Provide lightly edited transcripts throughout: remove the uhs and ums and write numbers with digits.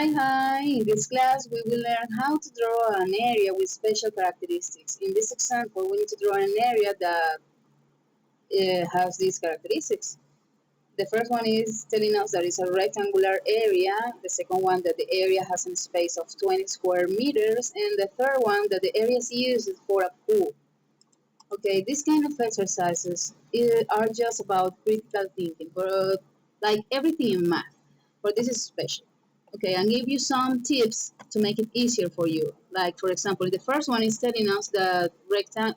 Hi, in this class we will learn how to draw an area with special characteristics. In this example, we need to draw an area that has these characteristics. The first one is telling us that it's a rectangular area, the second one that the area has a space of 20 square meters, and the third one that the area is used for a pool. Okay, these kind of exercises are just about critical thinking, but like everything in math, but this is special. Okay, I'll give you some tips to make it easier for you. Like, for example, the first one is telling us that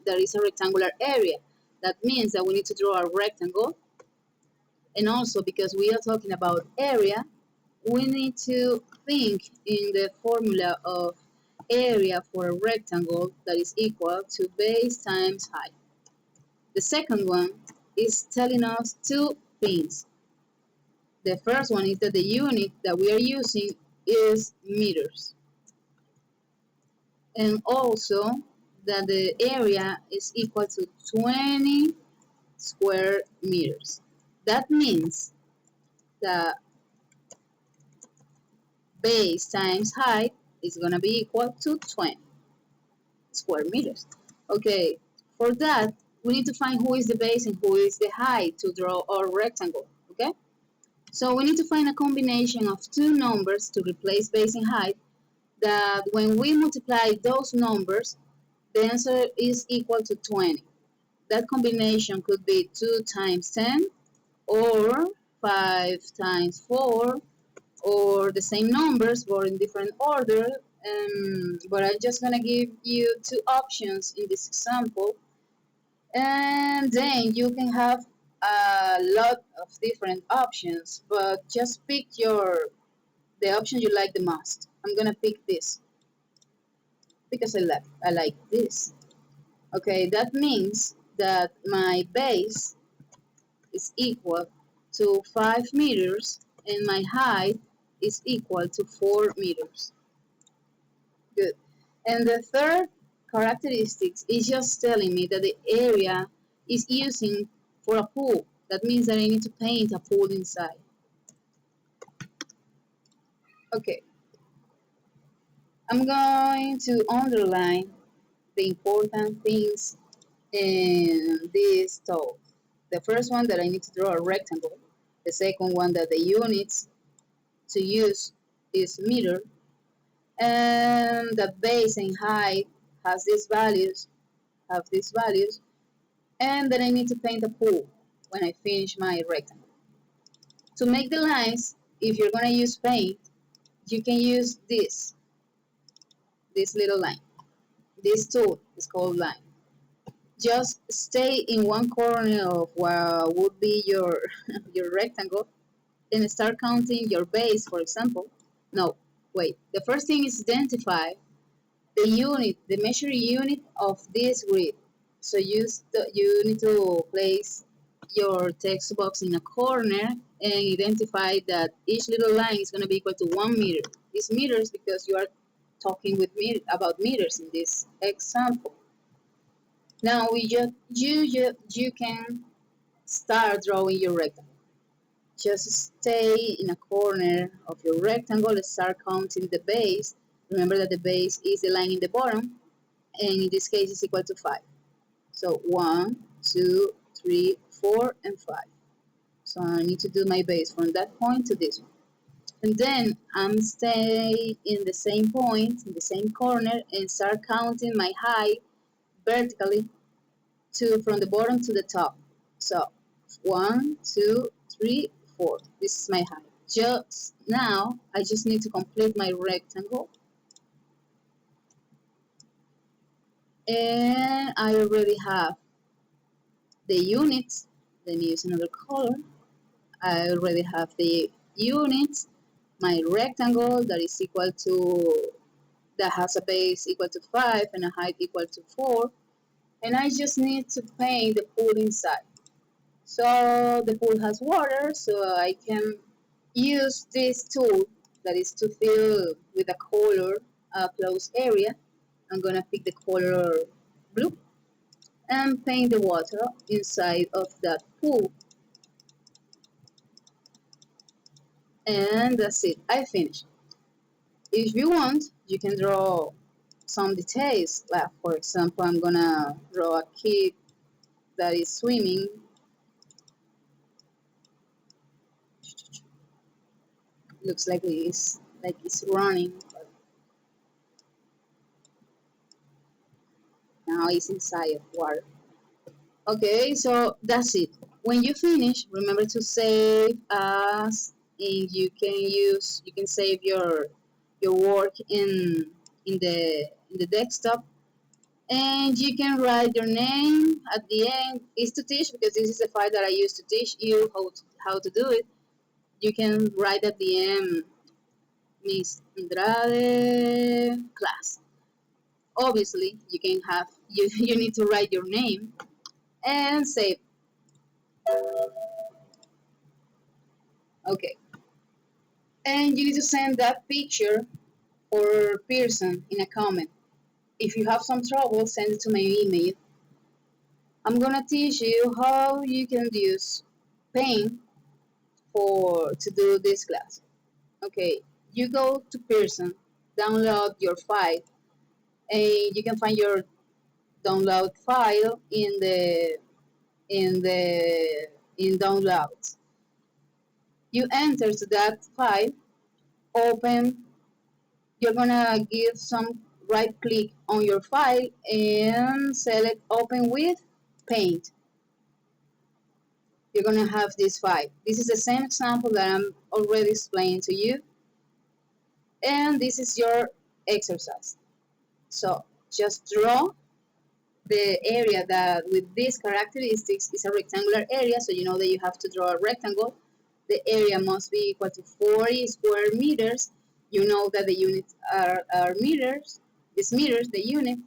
there is a rectangular area. That means that we need to draw a rectangle. And also, because we are talking about area, we need to think in the formula of area for a rectangle that is equal to base times height. The second one is telling us two things. The first one is that the unit that we are using is meters. And also that the area is equal to 20 square meters. That means that base times height is going to be equal to 20 square meters. Okay, for that, we need to find who is the base and who is the height to draw our rectangle. Okay, so we need to find a combination of two numbers to replace base and height that when we multiply those numbers, the answer is equal to 20. That combination could be 2 times 10 or 5 times 4 or the same numbers but in different order. But I'm just going to give you two options in this example, and then you can have a lot of different options, but just pick the option you like the most. I'm going to pick this because I like this. Okay, that means that my base is equal to 5 meters and my height is equal to 4 meters. Good. And the third characteristics is just telling me that the area is using for a pool. That means that I need to paint a pool inside. Okay, I'm going to underline the important things in this talk. The first one that I need to draw a rectangle. The second one that the units to use is meter. And the base and height has these values, have these values. And then I need to paint a pool when I finish my rectangle. To make the lines, if you're going to use paint, you can use this little line. This tool is called line. Just stay in one corner of what would be your your rectangle and start counting your base, for example. No, wait. The first thing is identify the unit, the measuring unit of this grid. So you need to place your text box in a corner and identify that each little line is going to be equal to 1 meter. It's meters because you are talking about meters in this example. Now you can start drawing your rectangle. Just stay in a corner of your rectangle, start counting the base. Remember that the base is the line in the bottom, and in this case it's equal to 5. So 1, 2, 3, 4, and 5. So I need to do my base from that point to this one. And then I'm stay in the same point, in the same corner, and start counting my height vertically from the bottom to the top. So 1, 2, 3, 4. This is my height. Just now, I just need to complete my rectangle. And I already have the units. Let me use another color. I already have the units, my rectangle that has a base equal to 5 and a height equal to 4. And I just need to paint the pool inside. So the pool has water, so I can use this tool that is to fill with a color a closed area. I'm gonna pick the color blue and paint the water inside of that pool. And that's it, I finished. If you want, you can draw some details. Like, for example, I'm gonna draw a kid that is swimming. Looks like he's running, but now he's inside of water. Okay, so that's it. When you finish, remember to save as, and you can save your work in the desktop, and you can write your name at the end. Is to teach, because this is the file that I use to teach you how to do it. You can write at the end, Miss Andrade class. Obviously, you can have you need to write your name and save. Okay, and you need to send that picture or Pearson in a comment. If you have some trouble, send it to my email. I'm gonna teach you how you can use Paint for to do this class. Okay, you go to Pearson, download your file, and you can find your download file in downloads. You enter to that file, open. You're gonna give some right click on your file and select open with Paint. You're gonna have this file. This is the same example that I'm already explaining to you, and this is your exercise. So just draw the area that with these characteristics is a rectangular area, so you know that you have to draw a rectangle. The area must be equal to 40 square meters. You know that the units are meters, is meters, the unit,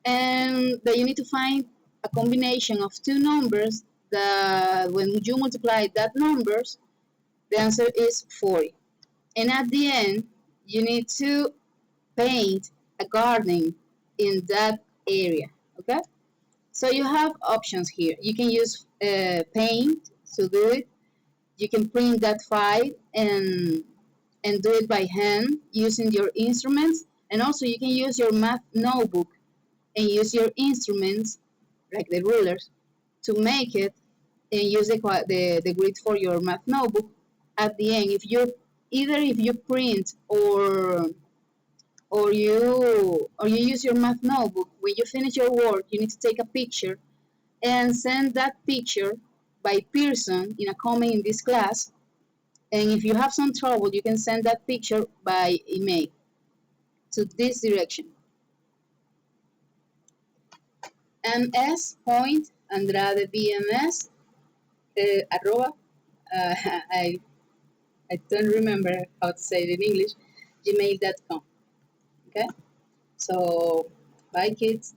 and that you need to find a combination of two numbers that when you multiply that numbers, the answer is 40. And at the end, you need to paint a garden in that area, okay? So you have options here. You can use Paint to do it. You can print that file and do it by hand using your instruments. And also you can use your math notebook and use your instruments, like the rulers, to make it, and use the grid for your math notebook. At the end, if you print or you use your math notebook, when you finish your work, you need to take a picture and send that picture by Pearson in a comment in this class. And if you have some trouble, you can send that picture by email to this direction: ms.andrade.bms arroba uh, I, I don't remember how to say it in English, gmail.com. Okay, so bye kids.